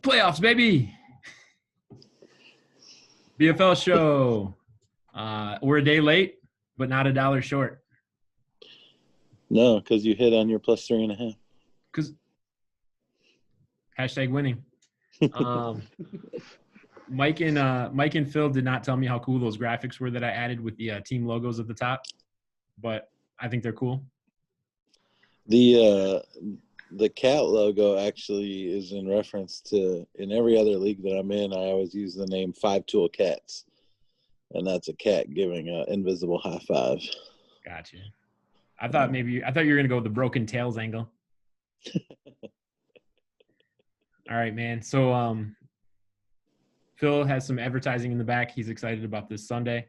Playoffs, baby. BFL show. We're a day late, but not $1 short. No, because you hit on your plus 3.5. Because #winning. Mike and Phill did not tell me how cool those graphics were that I added with the team logos at the top, but I think they're cool. The cat logo actually is in reference to, in every other league that I'm in, I always use the name 5 Tool Cats, and that's a cat giving an invisible high five. Gotcha. I thought you were gonna go with the broken tails angle. All right, man. So Phill has some advertising in the back. He's excited about this Saturday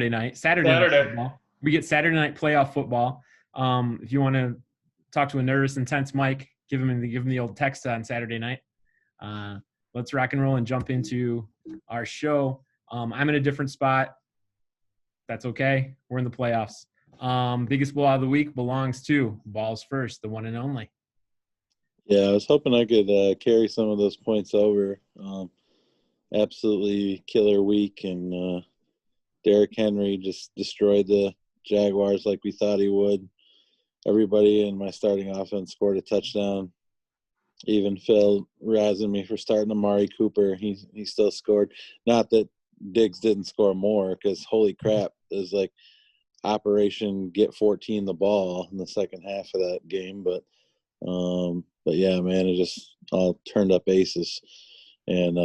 night. Saturday night football. We get Saturday night playoff football. If you want to talk to a nervous, intense Mike, give him the old text on Saturday night. Let's rock and roll and jump into our show. I'm in a different spot. That's okay. We're in the playoffs. Biggest blowout of the week belongs to Balls First, the one and only. Yeah, I was hoping I could carry some of those points over. Absolutely killer week, and Derrick Henry just destroyed the Jaguars like we thought he would. Everybody in my starting offense scored a touchdown. Even Phill razzing me for starting Amari Cooper. He still scored. Not that Diggs didn't score more, because holy crap, there's like Operation Get 14 the ball in the second half of that game. But yeah, man, it just all turned up aces, and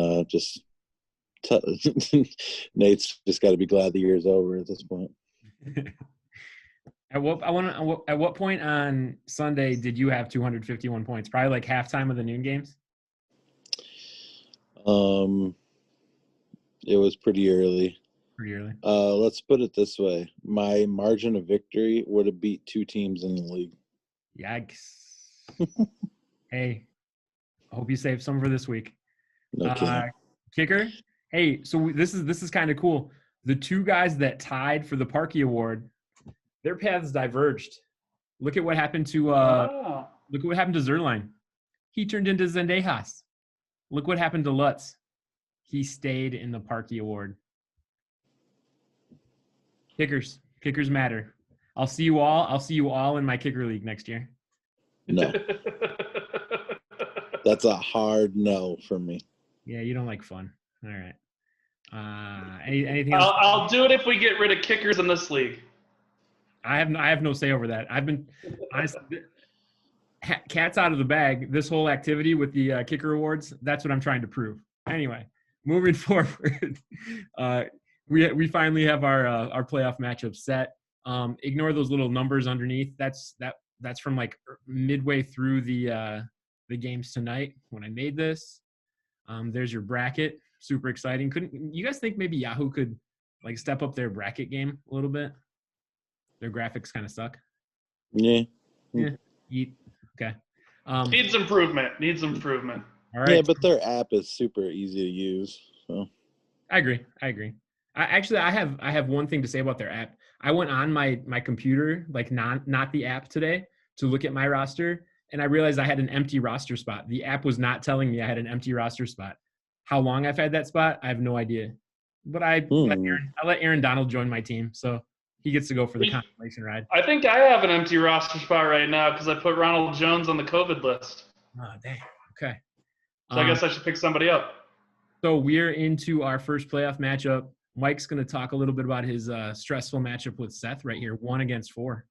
Nate's just got to be glad the year's over at this point. At what point on Sunday did you have 251 points? Probably like halftime of the noon games? It was pretty early. Pretty early. Let's put it this way. My margin of victory would have beat 2 teams in the league. Yikes. Hey, I hope you save some for this week. Okay. Kicker. Hey, so this is kind of cool. The 2 guys that tied for the Parkey Award, their paths diverged. Look at what happened to Zerline. He turned into Zendejas. Look what happened to Lutz. He stayed in the Parkey Award. Kickers matter. I'll see you all in my kicker league next year. No. That's a hard no for me. Yeah, you don't like fun. All right. Anything else? I'll do it if we get rid of kickers in this league. I have no say over that. I've been honestly, cat's out of the bag. This whole activity with the kicker awards, that's what I'm trying to prove. Anyway, moving forward, we finally have our playoff matchup set. Ignore those little numbers underneath. That's from like midway through the games tonight when I made this. There's your bracket. Super exciting. Couldn't you guys think maybe Yahoo could like step up their bracket game a little bit? Their graphics kind of suck. Yeah. Okay. Needs improvement. All right. Yeah, but their app is super easy to use. So I agree. I have one thing to say about their app. I went on my computer, like not the app today, to look at my roster, and I realized I had an empty roster spot. The app was not telling me I had an empty roster spot. How long I've had that spot, I have no idea. But I let Aaron Donald join my team, so he gets to go for the consolation ride. I think I have an empty roster spot right now because I put Ronald Jones on the COVID list. Oh, dang. Okay. So I guess I should pick somebody up. So we're into our first playoff matchup. Mike's going to talk a little bit about his stressful matchup with Seth right here, 1 against 4.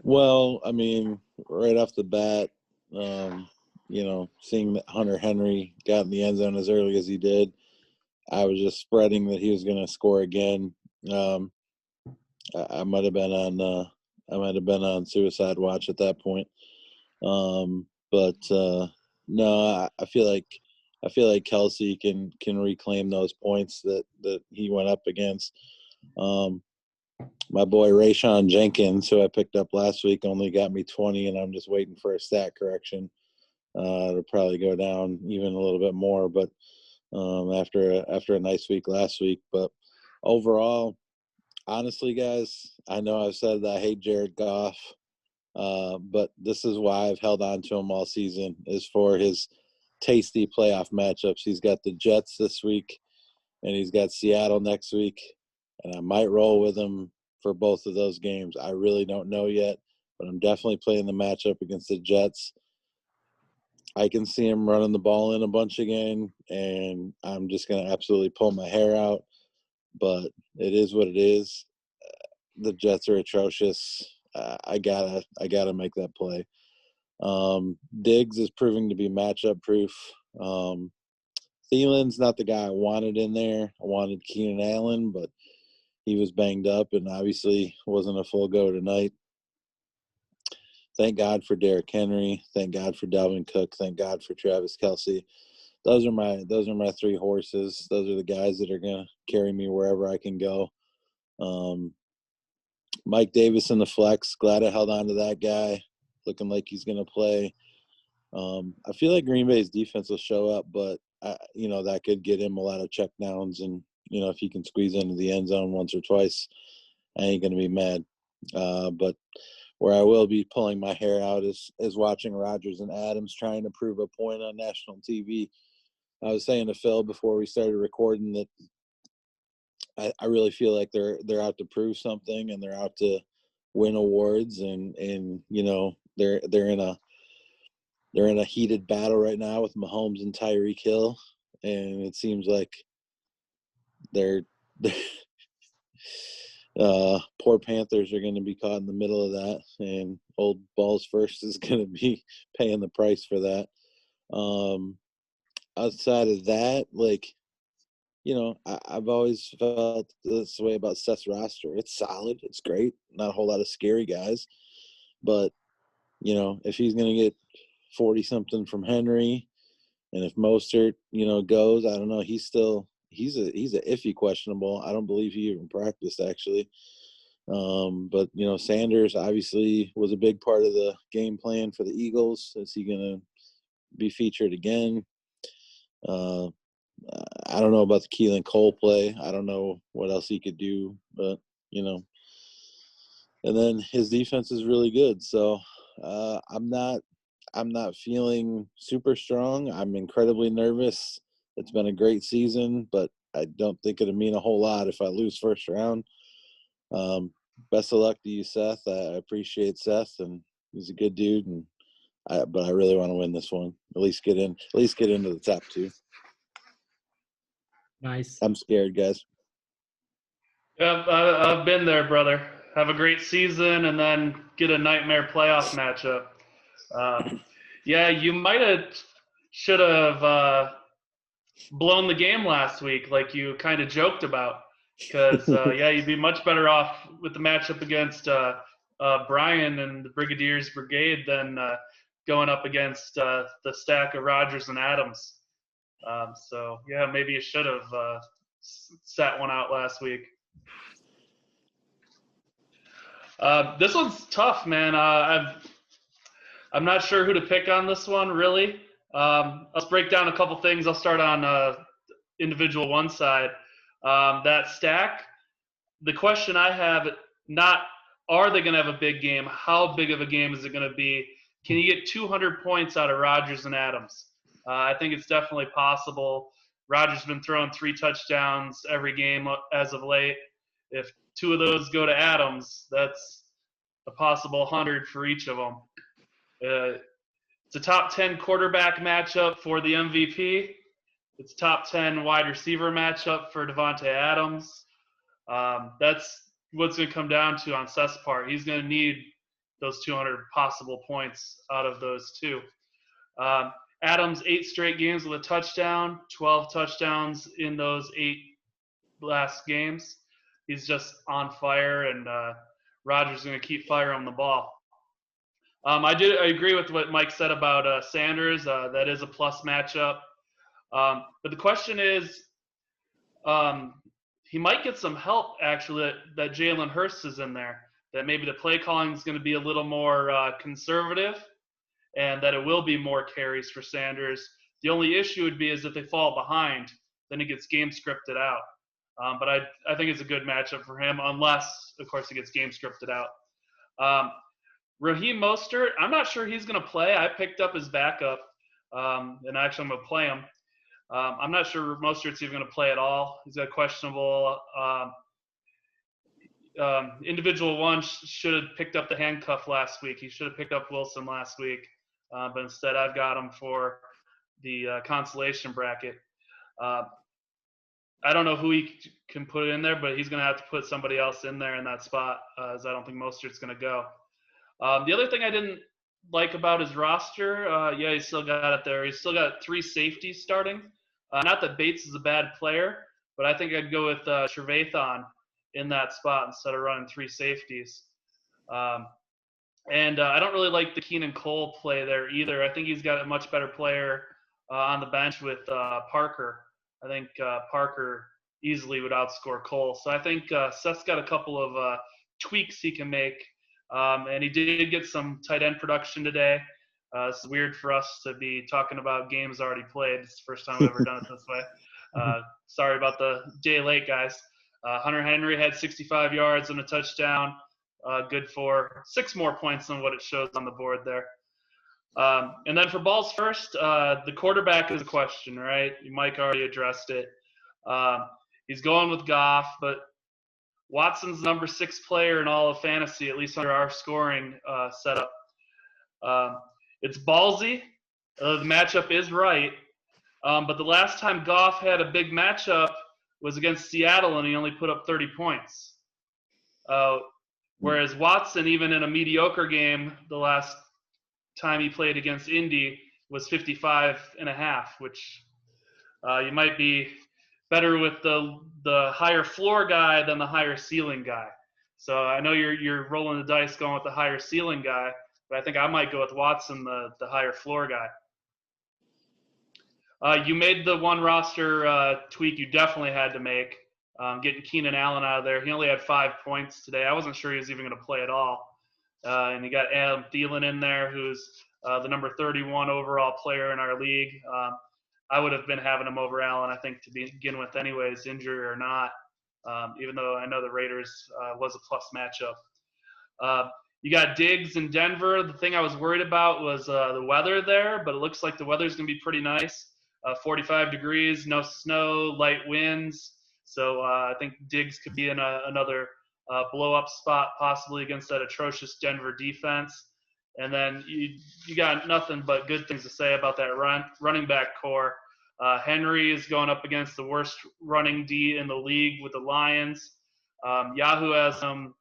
Well, I mean, right off the bat, seeing that Hunter Henry got in the end zone as early as he did, I was just spreading that he was going to score again. I might have been on suicide watch at that point. No, I feel like Kelsey can reclaim those points that he went up against. My boy Rayshon Jenkins, who I picked up last week, only got me 20, and I'm just waiting for a stat correction. It'll probably go down even a little bit more, but after a nice week last week. But overall, honestly, guys, I know I've said that I hate Jared Goff, but this is why I've held on to him all season, is for his tasty playoff matchups. He's got the Jets this week, and he's got Seattle next week, and I might roll with him for both of those games. I really don't know yet, but I'm definitely playing the matchup against the Jets. I can see him running the ball in a bunch again, and I'm just going to absolutely pull my hair out, but it is what it is. The Jets are atrocious. I gotta make that play. Diggs is proving to be matchup proof. Thielen's not the guy I wanted in there. I wanted Keenan Allen, but he was banged up and obviously wasn't a full go tonight. Thank God for Derrick Henry. Thank God for Dalvin Cook. Thank God for Travis Kelce. Those are my 3 horses. Those are the guys that are gonna carry me wherever I can go. Mike Davis in the flex. Glad I held on to that guy. Looking like he's gonna play. I feel like Green Bay's defense will show up, but that could get him a lot of check downs, and if he can squeeze into the end zone once or twice, I ain't gonna be mad. But where I will be pulling my hair out is watching Rodgers and Adams trying to prove a point on national TV. I was saying to Phill before we started recording that I really feel like they're out to prove something, and they're out to win awards, and they're in a heated battle right now with Mahomes and Tyreek Hill, and it seems like they're poor Panthers are going to be caught in the middle of that, and old Balls First is going to be paying the price for that. Outside of that, I've always felt this way about Seth's roster. It's solid. It's great. Not a whole lot of scary guys. But, if he's going to get 40-something from Henry, and if Mostert, goes, I don't know. He's a iffy questionable. I don't believe he even practiced, actually. But, Sanders obviously was a big part of the game plan for the Eagles. Is he going to be featured again? I don't know about the Keelan Cole play. I don't know what else he could do, but and then his defense is really good. So I'm not feeling super strong. I'm incredibly nervous. It's been a great season, but I don't think it'll mean a whole lot if I lose first round. Best of luck to you, Seth. I appreciate Seth, and he's a good dude, but I really want to win this one. At least get into the top 2. Nice. I'm scared, guys. Yeah, I've been there, brother. Have a great season and then get a nightmare playoff matchup. Yeah, you should have blown the game last week, like you kind of joked about. Because you'd be much better off with the matchup against Brian and the Brigadiers Brigade than going up against the stack of Rodgers and Adams. Maybe you should have sat one out last week. This one's tough, man. I'm not sure who to pick on this one, really. Let's break down a couple things. I'll start on individual one side. That stack, the question I have, not are they going to have a big game? How big of a game is it going to be? Can you get 200 points out of Rodgers and Adams? I think it's definitely possible. Rodgers has been throwing 3 touchdowns every game as of late. If 2 of those go to Adams, that's a possible 100 for each of them. It's a top 10 quarterback matchup for the MVP. It's top 10 wide receiver matchup for Devontae Adams. That's what's going to come down to on Seth's part. He's going to need those 200 possible points out of those 2. Adams, 8 straight games with a touchdown, 12 touchdowns in those 8 last games. He's just on fire, and Rodgers is going to keep firing the ball. I agree with what Mike said about Sanders. That is a plus matchup. But the question is, he might get some help, actually, that Jalen Hurts is in there, that maybe the play calling is going to be a little more conservative, and that it will be more carries for Sanders. The only issue would be is if they fall behind, then it gets game scripted out. But I think it's a good matchup for him, unless, of course, it gets game scripted out. Raheem Mostert, I'm not sure he's going to play. I picked up his backup. and actually I'm going to play him. I'm not sure Mostert's even going to play at all. He's got questionable. Individual one should have picked up the handcuff last week. He should have picked up Wilson last week, but instead I've got him for the consolation bracket. I don't know who he can put in there, but he's going to have to put somebody else in there in that spot, as I don't think Mostert's going to go. The other thing I didn't like about his roster, he's still got it there. He's still got 3 safeties starting. Not that Bates is a bad player, but I think I'd go with Trevathan in that spot instead of running 3 safeties. And I don't really like the Keenan Cole play there either. I think he's got a much better player on the bench with Parker. I think Parker easily would outscore Cole. So I think Seth's got a couple of tweaks he can make. And he did get some tight end production today. It's weird for us to be talking about games already played. It's the first time we've ever done it this way. Sorry about the day late, guys. Hunter Henry had 65 yards and a touchdown. Good for 6 more points than what it shows on the board there. And then for balls first, the quarterback is a question, right? Mike already addressed it. He's going with Goff, but Watson's number 6 player in all of fantasy, at least under our scoring setup. It's ballsy. The matchup is right. But the last time Goff had a big matchup was against Seattle, and he only put up 30 points. Whereas Watson, even in a mediocre game, the last time he played against Indy was 55.5, which you might be better with the higher floor guy than the higher ceiling guy. So I know you're rolling the dice going with the higher ceiling guy, but I think I might go with Watson, the higher floor guy. You made the one roster tweak you definitely had to make, getting Keenan Allen out of there. He only had 5 points today. I wasn't sure he was even going to play at all. And you got Adam Thielen in there, who's the number 31 overall player in our league. I would have been having him over Allen, I think, to begin with anyways, injury or not, even though I know the Raiders was a plus matchup. You got Diggs in Denver. The thing I was worried about was the weather there, but it looks like the weather's going to be pretty nice. 45 degrees, no snow, light winds. So I think Diggs could be in another blow-up spot possibly against that atrocious Denver defense. And then you got nothing but good things to say about that running back core. Henry is going up against the worst running D in the league with the Lions. Yahoo has them,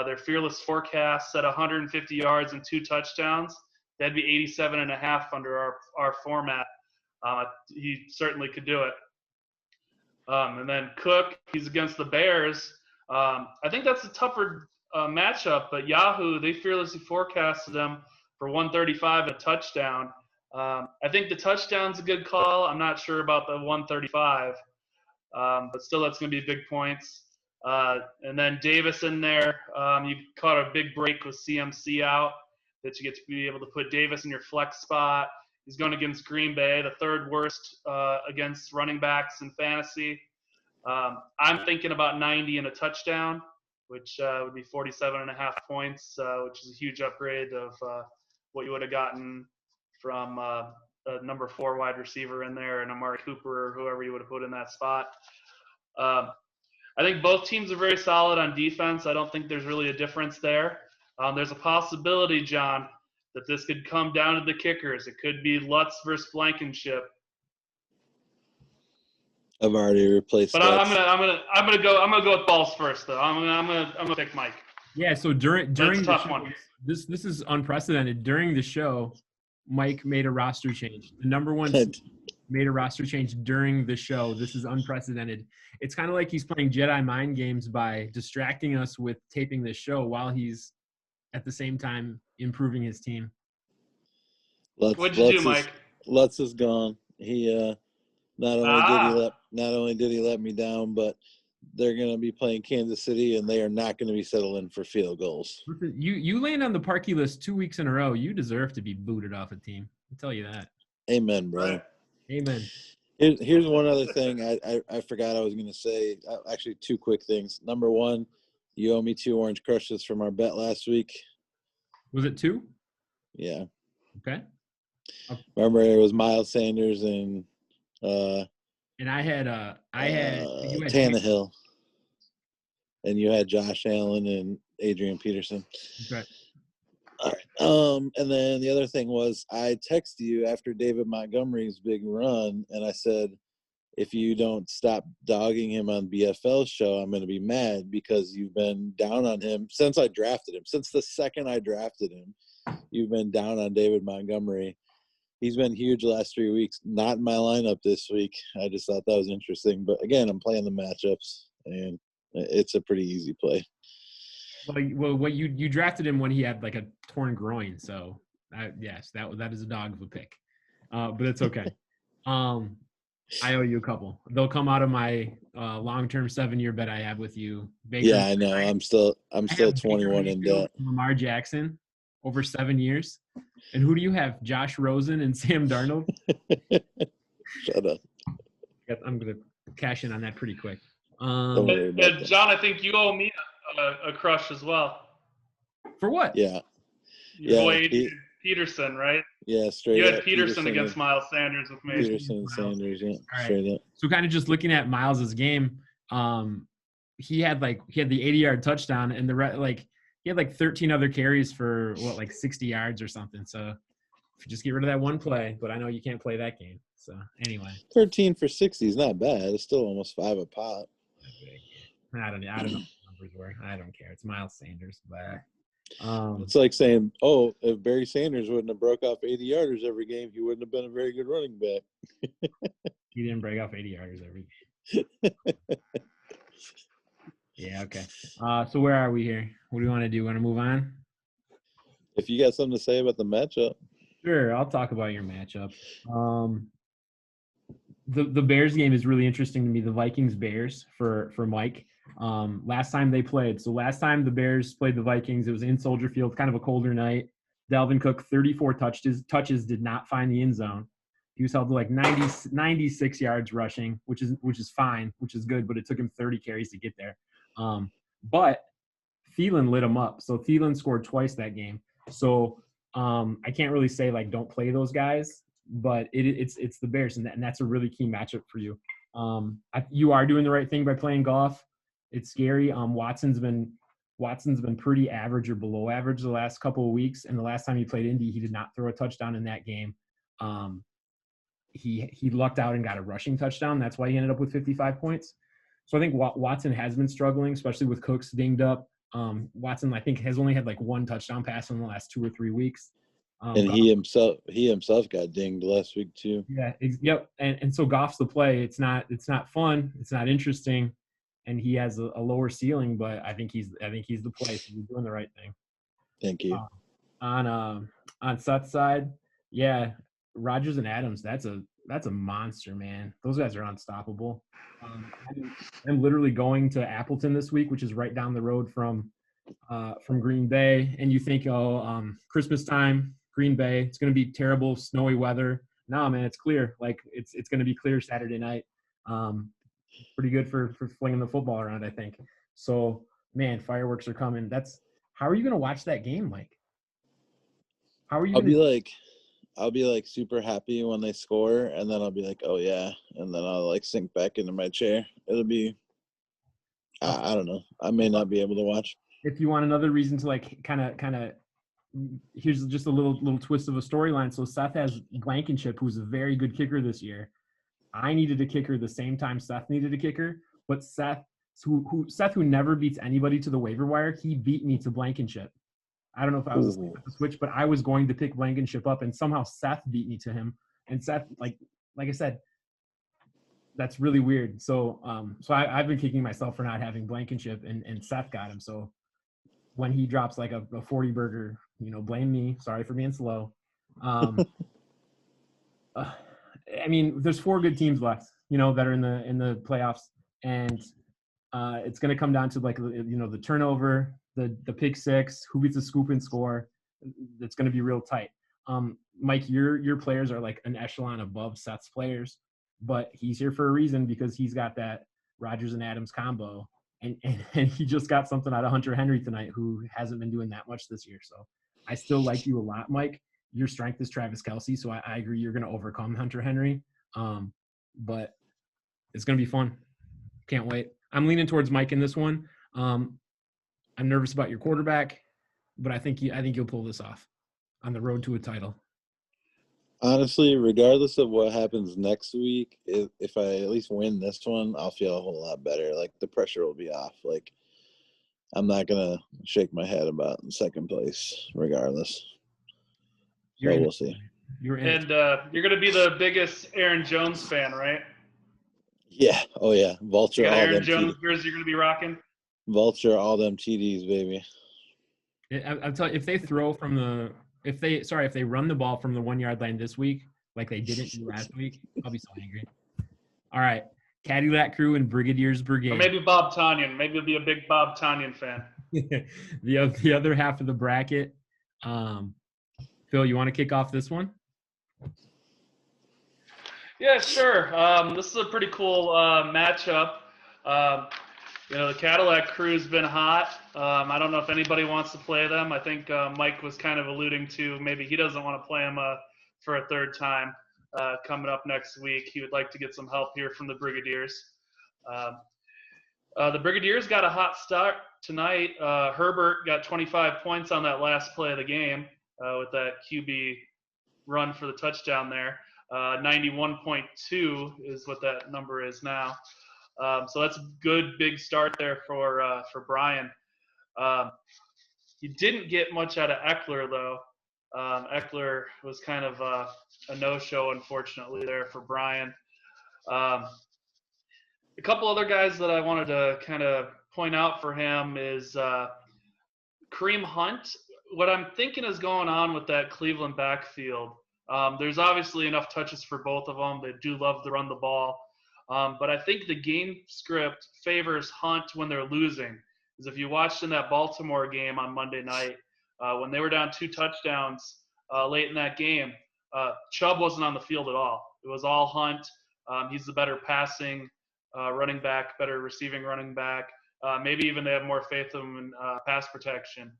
their fearless forecast set 150 yards and 2 touchdowns. That'd be 87.5 under our format. He certainly could do it. And then Cook, he's against the Bears. I think that's a tougher matchup, but Yahoo, they fearlessly forecasted them for 135 and a touchdown. I think the touchdown's a good call. I'm not sure about the 135, but still that's going to be big points. And then Davis in there. You caught a big break with CMC out that you get to be able to put Davis in your flex spot. He's going against Green Bay, the 3rd worst against running backs in fantasy. I'm thinking about 90 and a touchdown, which would be 47.5 points, which is a huge upgrade of what you would have gotten from a number 4 wide receiver in there and Amari Cooper or whoever you would have put in that spot. I think both teams are very solid on defense. I don't think there's really a difference there. There's a possibility, John, that this could come down to the kickers. It could be Lutz versus Blankenship. I've already replaced. But I'm gonna go with balls first though. I'm gonna pick Mike. Yeah. So during That's a the tough show, one. this is unprecedented. During the show, Mike made a roster change. The number 1 made a roster change during the show. This is unprecedented. It's kind of like he's playing Jedi mind games by distracting us with taping this show while he's at the same time improving his team. What'd you do, Mike? Lutz is gone. He not only did he let me down, but they're going to be playing Kansas City, and they are not going to be settling for field goals. Listen, you land on the Parkey list 2 weeks in a row. You deserve to be booted off a team. I'll tell you that. Amen, brother. Right. Amen. Here's one other thing I forgot I was going to say. Actually, 2 quick things. Number 1, you owe me 2 Orange Crushes from our bet last week. Was it 2? Yeah. Okay. Okay. Remember, it was Miles Sanders and And I had you had Tannehill, and you had Josh Allen and Adrian Peterson. Okay. All right. And then the other thing was I texted you after David Montgomery's big run, and I said, if you don't stop dogging him on BFL show, I'm going to be mad because you've been down on him since I drafted him. Since the second I drafted him, you've been down on David Montgomery. He's been huge the last 3 weeks. Not in my lineup this week. I just thought that was interesting. But again, I'm playing the matchups, and it's a pretty easy play. Well, what you drafted him when he had like a torn groin, so yes, that is a dog of a pick, but it's okay. I owe you a couple. They'll come out of my long-term 7-year bet I have with you. Baker, Yeah, I know. I'm still 21 in debt. Lamar Jackson over 7 years, and who do you have? Josh Rosen and Sam Darnold. Shut up. I'm gonna cash in on that pretty quick. Don't worry about that. John, I think you owe me a crush as well. For what? Yeah. Your boy Adrian Peterson, right? Yeah, straight You up. had Peterson against Miles Sanders with me. Peterson and Sanders, yeah, All straight right. up. So kind of just looking at Miles's game, he had the 80-yard touchdown, and he had 13 other carries for 60 yards or something. So if you just get rid of that one play, but I know you can't play that game. So anyway, 13 for 60 is not bad. It's still almost 5 a pop. I don't know what the numbers were. I don't care. It's Miles Sanders, but It's like saying, oh, if Barry Sanders wouldn't have broke off 80-yarders every game, he wouldn't have been a very good running back. He didn't break off 80-yarders every game. Yeah, okay. So where are we here? What do you want to do? Want to move on? If you got something to say about the matchup. Sure, I'll talk about your matchup. The Bears game is really interesting to me. The Vikings-Bears for Mike. Last time they played. So last time the Bears played the Vikings, it was in Soldier Field, kind of a colder night. Dalvin Cook, 34 touches, did not find the end zone. He was held to 96 yards rushing, which is fine, which is good, but it took him 30 carries to get there. But Thielen lit him up. So Thielen scored twice that game. So I can't really say don't play those guys, but it's the Bears, and that's a really key matchup for you. You are doing the right thing by playing golf. It's scary. Watson's been pretty average or below average the last couple of weeks, and the last time he played Indy, he did not throw a touchdown in that game. He lucked out and got a rushing touchdown. That's why he ended up with 55 points. So I think Watson has been struggling, especially with Cooks dinged up. Watson, I think, has only had one touchdown pass in the last 2 or 3 weeks. And he himself got dinged last week too. Yeah, yep. And so Goff's the play. It's not fun. It's not interesting, and he has a lower ceiling. But I think he's the play. So you're doing the right thing. Thank you. On Seth's side, yeah, Rodgers and Adams. That's a monster, man. Those guys are unstoppable. I'm literally going to Appleton this week, which is right down the road from Green Bay. And you think, Christmas time, Green Bay, it's going to be terrible, snowy weather. No, man, it's clear. It's going to be clear Saturday night. Pretty good for flinging the football around, I think. So, man, fireworks are coming. How are you going to watch that game, Mike? How are you? I'll be super happy when they score, and then I'll be like, oh yeah, and then I'll sink back into my chair. It'll be, I don't know. I may not be able to watch. If you want another reason to kind of, here's just a little twist of a storyline. So Seth has Blankenship, who's a very good kicker this year. I needed a kicker the same time Seth needed a kicker, but Seth, who never beats anybody to the waiver wire, he beat me to Blankenship. I don't know if I was asleep at the switch, but I was going to pick Blankenship up, and somehow Seth beat me to him. And Seth, like I said, that's really weird. So I've been kicking myself for not having Blankenship, and Seth got him. So when he drops a 40 burger, blame me. Sorry for being slow. I mean, there's 4 good teams left, that are in the playoffs, and it's going to come down to the turnover, the pick six, who gets a scoop and score. That's going to be real tight. Mike, your players are an echelon above Seth's players, but he's here for a reason because he's got that Rodgers and Adams combo, and he just got something out of Hunter Henry tonight, who hasn't been doing that much this year. So I still like you a lot, Mike. your strength is Travis Kelce, so I agree you're going to overcome Hunter Henry. But it's going to be fun. Can't wait. I'm leaning towards Mike in this one. I'm nervous about your quarterback, but I think you'll pull this off on the road to a title. Honestly, regardless of what happens next week, if I at least win this one, I'll feel a whole lot better. Like, the pressure will be off. Like, I'm not going to shake my head about second place regardless. So we'll see. And you're going to be the biggest Aaron Jones fan, right? Yeah. Oh, yeah. Vulture You got all Aaron them Jones TDs. jersey you're going to be rocking? Vulture all them TDs, baby. I'll tell you, if they throw from the if they run the ball from the 1 yard line this week, like they didn't do last week, I'll be so angry. All right. Cadillac Crew and Brigadier's Brigade. Or maybe Bob Tonyan. Maybe you'll be a big Bob Tonyan fan. the other half of the bracket. Phil, you want to kick off this one? Yeah, sure. This is a pretty cool matchup. The Cadillac Crew's been hot. I don't know if anybody wants to play them. I think Mike was kind of alluding to maybe he doesn't want to play them for a third time coming up next week. He would like to get some help here from the Brigadiers. The Brigadiers got a hot start tonight. Herbert got 25 points on that last play of the game with that QB run for the touchdown there. 91.2 is what that number is now. So that's a good big start there for Brian. He didn't get much out of Eckler though. Eckler was kind of a no-show, unfortunately, there for Brian. A couple other guys that I wanted to kind of point out for him is Kareem Hunt. What I'm thinking is going on with that Cleveland backfield. There's obviously enough touches for both of them. They do love to run the ball. But I think the game script favors Hunt when they're losing. Because if you watched in that Baltimore game on Monday night, when they were down 2 touchdowns late in that game, Chubb wasn't on the field at all. It was all Hunt. He's the better passing running back, better receiving running back. Maybe even they have more faith in him in pass protection.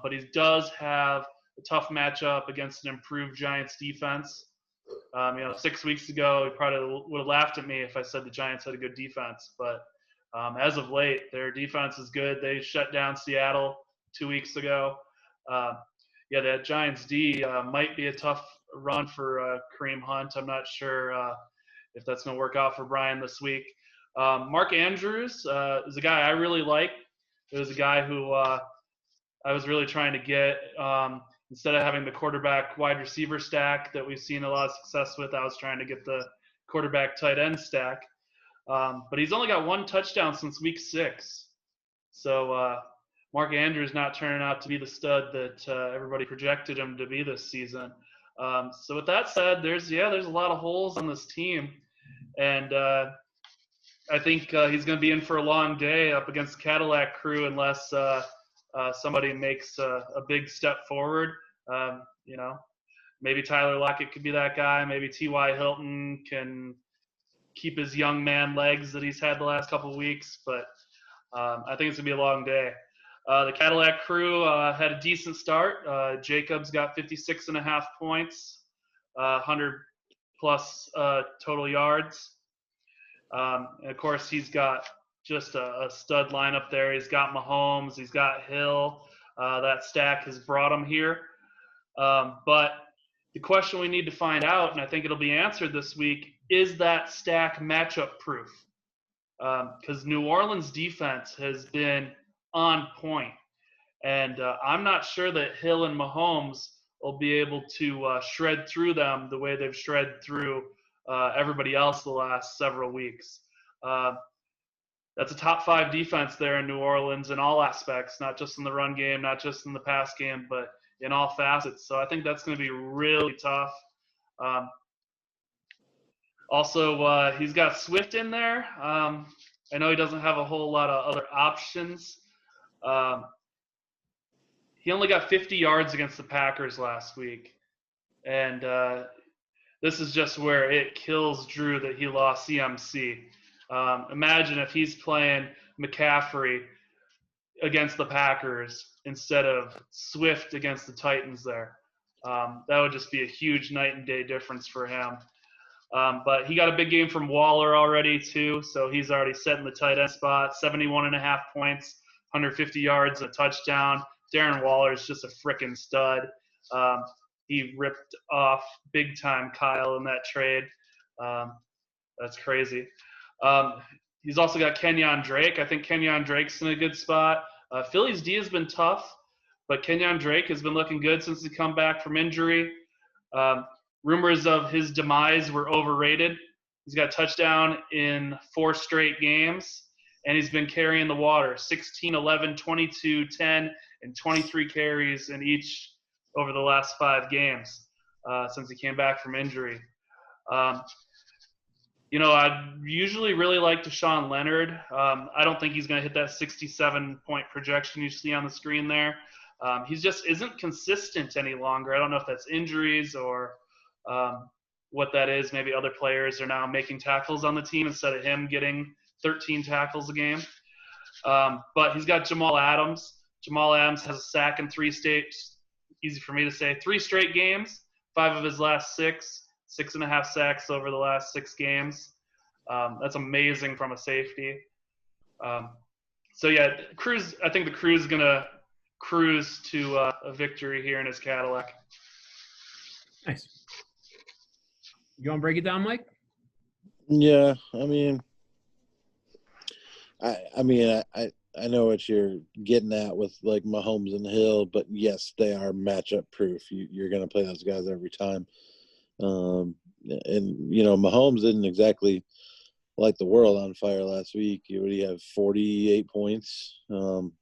But he does have a tough matchup against an improved Giants defense. 6 weeks ago, he probably would have laughed at me if I said the Giants had a good defense. But as of late, their defense is good. They shut down Seattle 2 weeks ago. That Giants D might be a tough run for Kareem Hunt. I'm not sure if that's going to work out for Brian this week. Mark Andrews is a guy I really like. It was a guy who I was really trying to get. Instead of having the quarterback wide receiver stack that we've seen a lot of success with, I was trying to get the quarterback tight end stack. But he's only got 1 touchdown since week 6. So Mark Andrews not turning out to be the stud that everybody projected him to be this season. So with that said, there's a lot of holes on this team. And I think he's going to be in for a long day up against the Cadillac Crew unless somebody makes a big step forward. Maybe Tyler Lockett could be that guy. Maybe T.Y. Hilton can keep his young man legs that he's had the last couple of weeks. But I think it's going to be a long day. The Cadillac Crew had a decent start. Jacobs got 56.5 points, 100-plus total yards. And of course, he's got just a stud lineup there. He's got Mahomes. He's got Hill. That stack has brought him here. But the question we need to find out, and I think it'll be answered this week, is that stack matchup proof? Because New Orleans' defense has been on point. And I'm not sure that Hill and Mahomes will be able to shred through them the way they've shred through everybody else the last several weeks. That's a top 5 defense there in New Orleans in all aspects, not just in the run game, not just in the pass game, but in all facets. So I think that's going to be really tough. Also, he's got Swift in there. I know he doesn't have a whole lot of other options. He only got 50 yards against the Packers last week. And this is just where it kills Drew that he lost CMC. Imagine if he's playing McCaffrey against the Packers instead of Swift against the Titans there. That would just be a huge night and day difference for him. But he got a big game from Waller already too, so he's already set in the tight end spot. 71.5 points, 150 yards, a touchdown. Darren Waller is just a freaking stud. He ripped off big time Kyle in that trade. That's crazy. He's also got Kenyon Drake. I think Kenyon Drake's in a good spot. Philly's D has been tough, but Kenyon Drake has been looking good since he come back from injury. Rumors of his demise were overrated. He's got a touchdown in 4 straight games, and he's been carrying the water. 16, 11, 22, 10, and 23 carries in each over the last 5 games since he came back from injury. I usually really like Deshaun Leonard. I don't think he's going to hit that 67-point projection you see on the screen there. He just isn't consistent any longer. I don't know if that's injuries or what that is. Maybe other players are now making tackles on the team instead of him getting 13 tackles a game. But he's got Jamal Adams. Jamal Adams has a sack in 3 states. Easy for me to say. 3 straight games, 5 of his last 6. 6.5 sacks over the last 6 games. That's amazing from a safety. So yeah, Cruz. I think the Cruz is gonna cruise to a victory here in his Cadillac. Nice. You want to break it down, Mike? Yeah, I mean, I know what you're getting at with like Mahomes and Hill, but yes, they are matchup proof. You're going to play those guys every time. And Mahomes didn't exactly light the world on fire last week. What do you have? 48 points. Not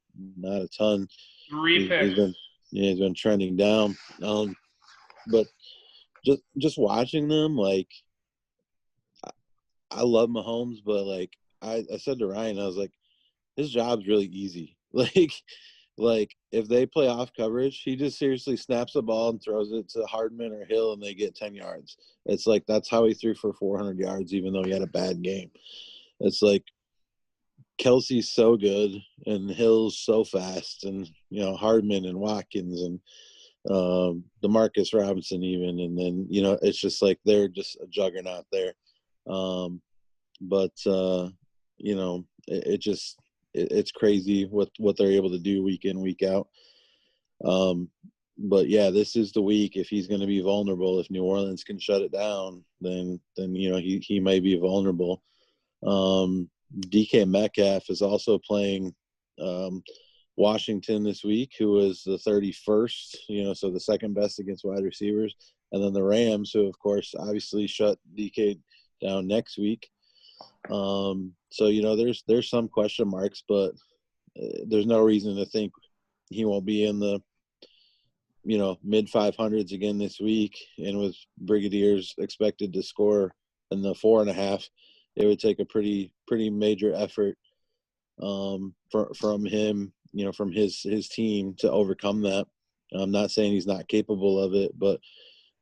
a ton. 3 picks. He's been trending down. But just watching them, like, I love Mahomes, but like I said to Ryan, I was like, his job's really easy. Like if they play off coverage, he just seriously snaps the ball and throws it to Hardman or Hill, and they get 10 yards. It's like that's how he threw for 400 yards, even though he had a bad game. It's like Kelsey's so good, and Hill's so fast, and Hardman and Watkins and DeMarcus Robinson even, and then it's just like they're just a juggernaut there. It's crazy what they're able to do week in, week out. But yeah, this is the week if he's going to be vulnerable. If New Orleans can shut it down, then he may be vulnerable. DK Metcalf is also playing Washington this week, who was the 31st, so the second best against wide receivers, and then the Rams, who of course obviously shut DK down next week. So there's some question marks, but there's no reason to think he won't be in the mid 500s again this week. And with Brigadier's expected to score in the 4.5, it would take a pretty major effort from him, from his team to overcome that. I'm not saying he's not capable of it, but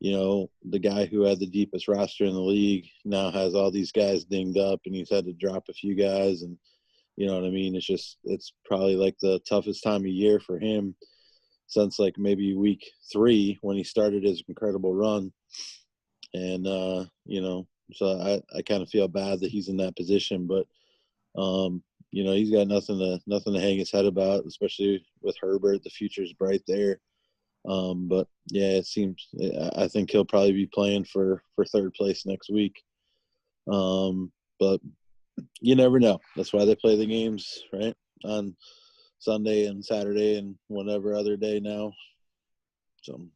the guy who had the deepest roster in the league now has all these guys dinged up, and he's had to drop a few guys, and you know what I mean? It's probably like the toughest time of year for him since like maybe week 3 when he started his incredible run. And, so I kind of feel bad that he's in that position, but, he's got nothing to hang his head about, especially with Herbert. The future's bright there. But yeah, I think he'll probably be playing for 3rd place next week. But you never know. That's why they play the games, right, on Sunday and Saturday and whatever other day now. So,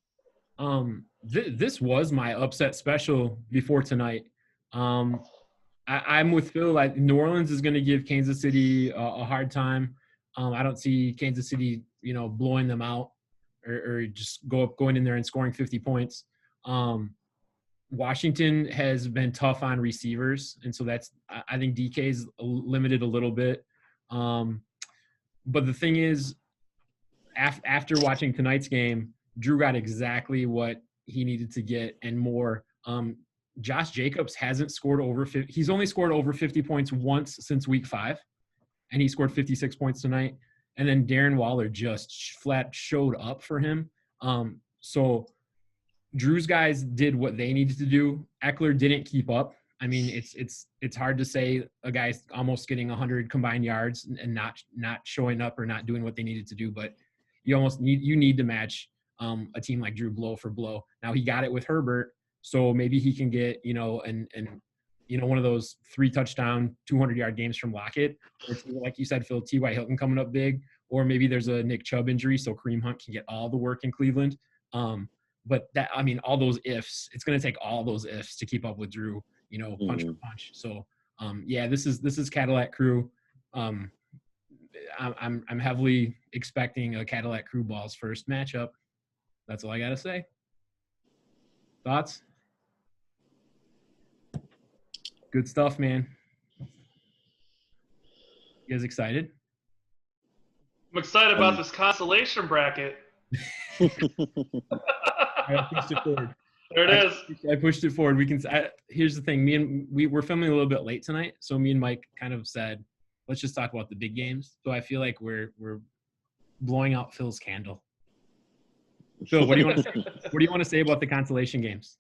this was my upset special before tonight. I'm with Phill. New Orleans is going to give Kansas City a hard time. I don't see Kansas City, blowing them out or just going in there and scoring 50 points. Washington has been tough on receivers, and so I think DK is limited a little bit. But the thing is, after watching tonight's game, Drew got exactly what he needed to get and more. Josh Jacobs hasn't scored over 50. He's only scored over 50 points once since week 5, and he scored 56 points tonight. And then Darren Waller just flat showed up for him. So Drew's guys did what they needed to do. Eckler didn't keep up. I mean, it's hard to say a guy's almost getting 100 combined yards and not showing up or not doing what they needed to do. But you need to match a team like Drew blow for blow. Now he got it with Herbert, so maybe he can get one of those 3 touchdown 200-yard games from Lockett, or like you said, Phill, T.Y. Hilton coming up big, or maybe there's a Nick Chubb injury, so Kareem Hunt can get all the work in Cleveland. But all those ifs, it's going to take all those ifs to keep up with Drew, punch for punch. So, this is Cadillac Crew. I'm heavily expecting a Cadillac Crew Balls first matchup. That's all I got to say. Thoughts? Good stuff, man. You guys excited? I'm excited about this consolation bracket. I pushed it forward. There it is. I pushed it forward. Here's the thing. We're filming a little bit late tonight, so me and Mike kind of said, let's just talk about the big games. So I feel like we're blowing out Phil's candle. Phil, what do you want to say about the consolation games?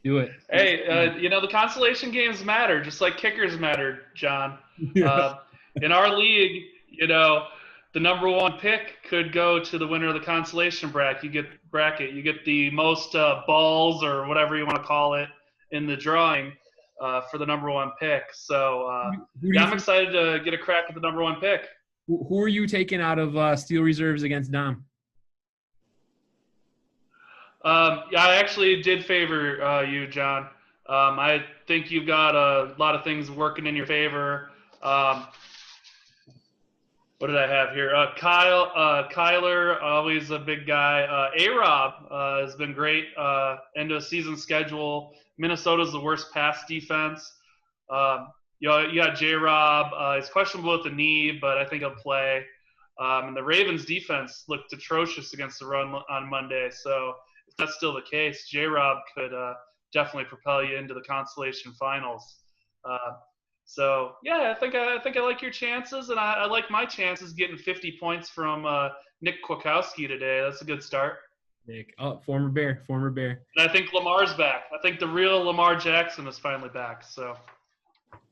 Do it. Hey, the consolation games matter, just like kickers matter, John. Yeah. In our league, the number 1 pick could go to the winner of the consolation bracket. You get the most balls or whatever you want to call it in the drawing for the number 1 pick. So I'm excited to get a crack at the number 1 pick. Who are you taking out of Steel Reserves against Dom? I actually did favor you, John. I think you've got a lot of things working in your favor. What did I have here? Kyler, always a big guy. A-Rob has been great. End of season schedule. Minnesota's the worst pass defense. You got J-Rob. He's questionable with the knee, but I think he'll play. And the Ravens defense looked atrocious against the run on Monday. So if that's still the case, J-Rob could definitely propel you into the consolation finals. So yeah, I think I like your chances, and I like my chances getting 50 points from Nick Kwiatkowski today. That's a good start. Nick, former Bear. And I think Lamar's back. I think the real Lamar Jackson is finally back. So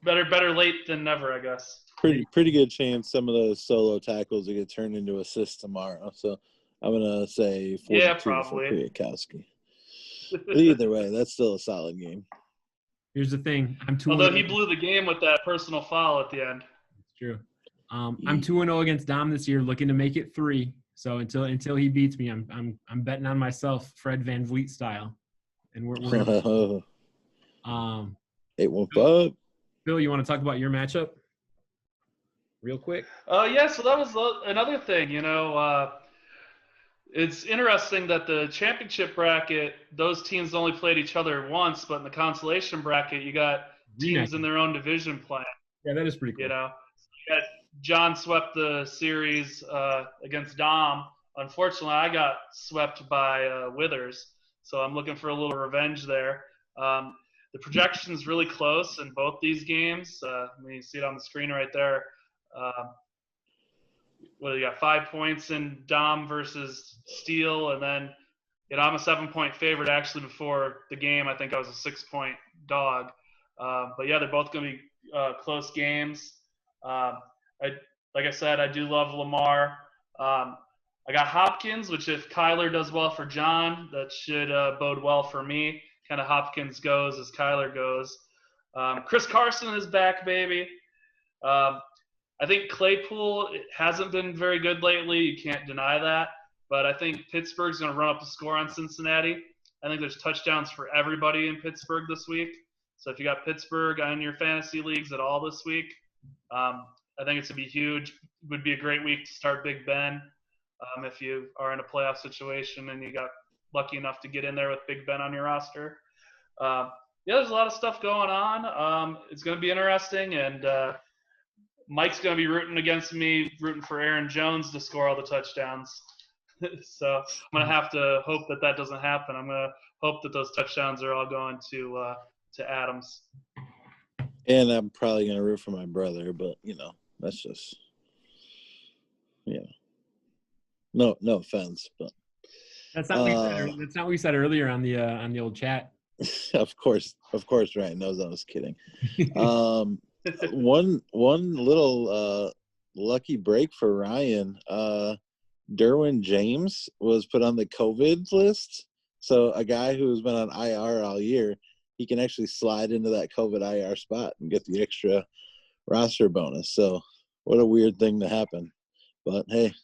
better late than never, I guess. Pretty good chance some of those solo tackles will get turned into assists tomorrow. So I'm gonna say 42 for Kwiatkowski. But either way, that's still a solid game. Here's the thing. Although he blew the game with that personal foul at the end. It's true. I'm 2-0 against Dom this year, looking to make it 3. So until he beats me, I'm betting on myself, Fred VanVleet style. And we're 8-1-5. Phill, you want to talk about your matchup real quick? Yeah. So that was another thing. It's interesting that the championship bracket, those teams only played each other once, but in the consolation bracket, you got teams in their own division playing. Yeah, that is pretty cool. You got John swept the series against Dom. Unfortunately, I got swept by Withers, so I'm looking for a little revenge there. The projection's really close in both these games. You see it on the screen right there. You got 5 points in Dom versus Steele, and then I'm a 7-point favorite. Actually, before the game, I think I was a 6-point dog. But yeah, they're both going to be close games. Like I said, I do love Lamar. I got Hopkins, which if Kyler does well for John, that should bode well for me. Kind of Hopkins goes as Kyler goes. Chris Carson is back, baby. I think Claypool hasn't been very good lately. You can't deny that. But I think Pittsburgh's going to run up the score on Cincinnati. I think there's touchdowns for everybody in Pittsburgh this week. So if you got Pittsburgh on your fantasy leagues at all this week, I think it's going to be huge. It would be a great week to start Big Ben if you are in a playoff situation and you got lucky enough to get in there with Big Ben on your roster. There's a lot of stuff going on. It's going to be interesting, and Mike's going to be rooting for Aaron Jones to score all the touchdowns. So I'm going to have to hope that doesn't happen. I'm going to hope that those touchdowns are all going to Adams. And I'm probably going to root for my brother, but, that's just, no offense, but That's not what we said. That's not what we said earlier on the old chat. Of course, Ryan knows I was kidding. One little lucky break for Ryan. Derwin James was put on the COVID list. So a guy who's been on IR all year, he can actually slide into that COVID IR spot and get the extra roster bonus. So what a weird thing to happen. But hey,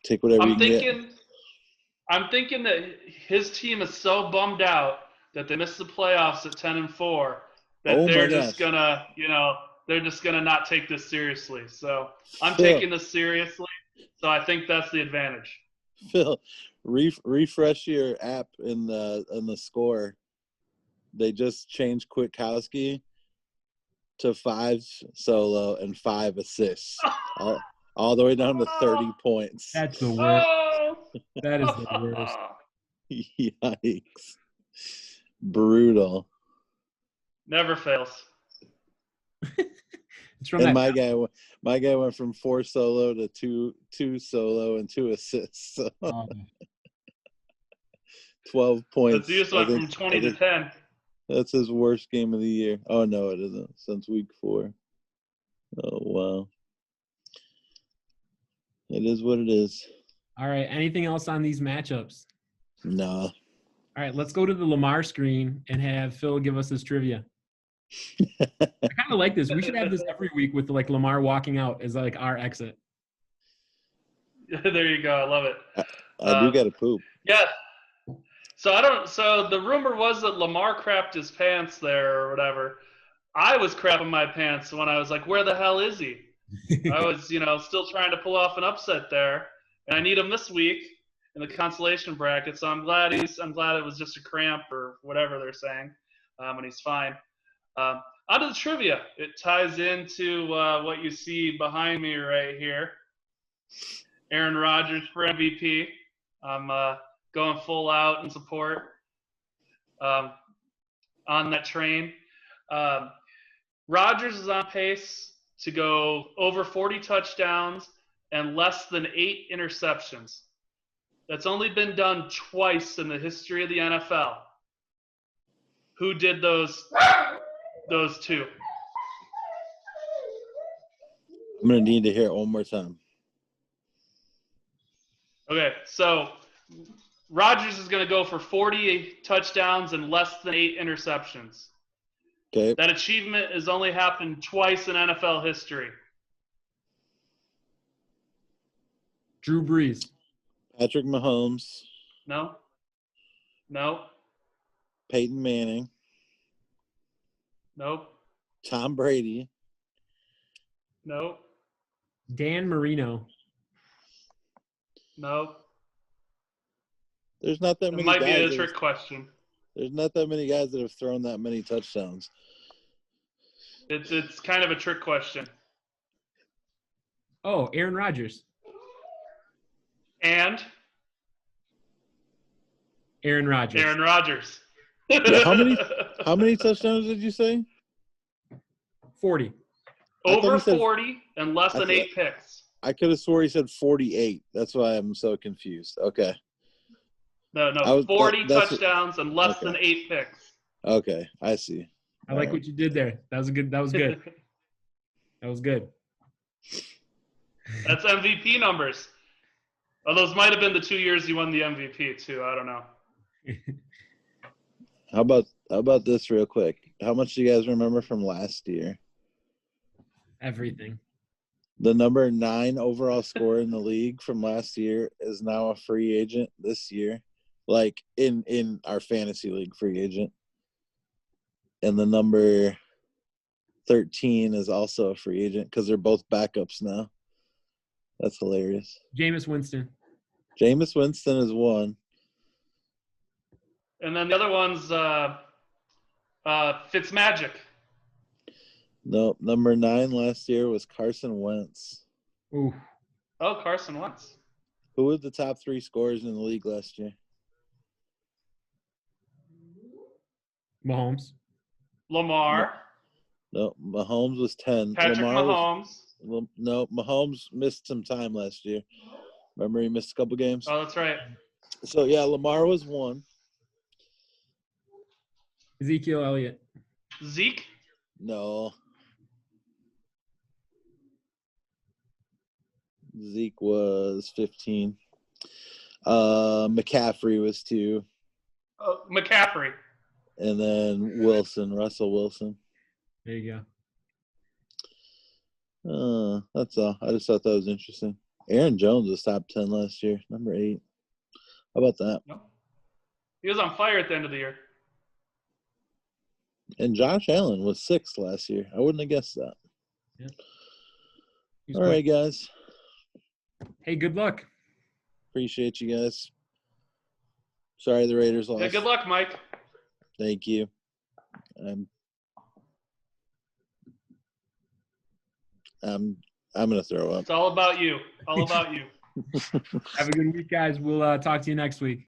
take whatever you can get. I'm thinking that his team is so bummed out that they missed the playoffs at 10-4 that they're just gonna, they're just gonna not take this seriously. So I'm taking this seriously. So I think that's the advantage. Phill, refresh your app in the score. They just changed Kwiatkowski to 5 solo and 5 assists, all the way down to 30 points. That's the worst. That is the worst. Yikes! Brutal. Never fails. And my guy went from 4 solo to 2 solo and 2 assists. So 12 points. The Zeus went from 20 to 10. That's his worst game of the year. Oh no, it isn't. Since week 4. Oh wow. It is what it is. All right. Anything else on these matchups? No. All right. Let's go to the Lamar screen and have Phill give us his trivia. I kind of like this. We should have this every week with Lamar walking out as our exit. There you go. I love it. I do got to poop. Yeah. So the rumor was that Lamar crapped his pants there or whatever. I was crapping my pants when I was like, where the hell is he? I was, still trying to pull off an upset there, and I need him this week in the consolation bracket. So I'm glad it was just a cramp or whatever they're saying, and he's fine. On to the trivia. It ties into what you see behind me right here. Aaron Rodgers for MVP. I'm going full out in support on that train. Rodgers is on pace to go over 40 touchdowns and less than 8 interceptions. That's only been done twice in the history of the NFL. Who did those two? I'm going to need to hear it one more time. Okay, so Rodgers is going to go for 40 touchdowns and less than 8 interceptions. Okay. That achievement has only happened twice in NFL history. Drew Brees. Patrick Mahomes. No. Peyton Manning. Nope. Tom Brady. Nope. Dan Marino. Nope. There's not that many guys. It might guys be a trick question. There's not that many guys that have thrown that many touchdowns. It's kind of a trick question. Oh, Aaron Rodgers. And? Aaron Rodgers. Aaron Rodgers. Yeah, how many touchdowns did you say? 40. Over 40 and less than 8 picks. I could have swore he said 48. That's why I'm so confused. Okay. No, 40 touchdowns and less than 8 picks. Okay, I see. I like what you did there. That was good. That was good. That's MVP numbers. Oh, those might have been the 2 years he won the MVP too. I don't know. How about this real quick? How much do you guys remember from last year? Everything. The number 9 overall scorer in the league from last year is now a free agent this year, like in our fantasy league free agent. And the number 13 is also a free agent because they're both backups now. That's hilarious. Jameis Winston. Jameis Winston is 1. And then the other one's Fitzmagic. No, number 9 last year was Carson Wentz. Ooh. Oh, Carson Wentz. Who were the top 3 scorers in the league last year? Mahomes. Lamar. No, Mahomes was 10. Patrick Mahomes. No, Mahomes missed some time last year. Remember he missed a couple games? Oh, that's right. So, yeah, Lamar was 1. Ezekiel Elliott. Zeke? No. Zeke was 15. McCaffrey was 2. McCaffrey. And then Russell Wilson. There you That's all. I just thought that was interesting. Aaron Jones was top 10 last year, number 8. How about that? Yep. He was on fire at the end of the year. And Josh Allen was 6th last year. I wouldn't have guessed that. Yeah. All right, guys. Hey, good luck. Appreciate you guys. Sorry the Raiders lost. Yeah, good luck, Mike. Thank you. I'm gonna throw up. It's all about you. All about you. Have a good week, guys. We'll talk to you next week.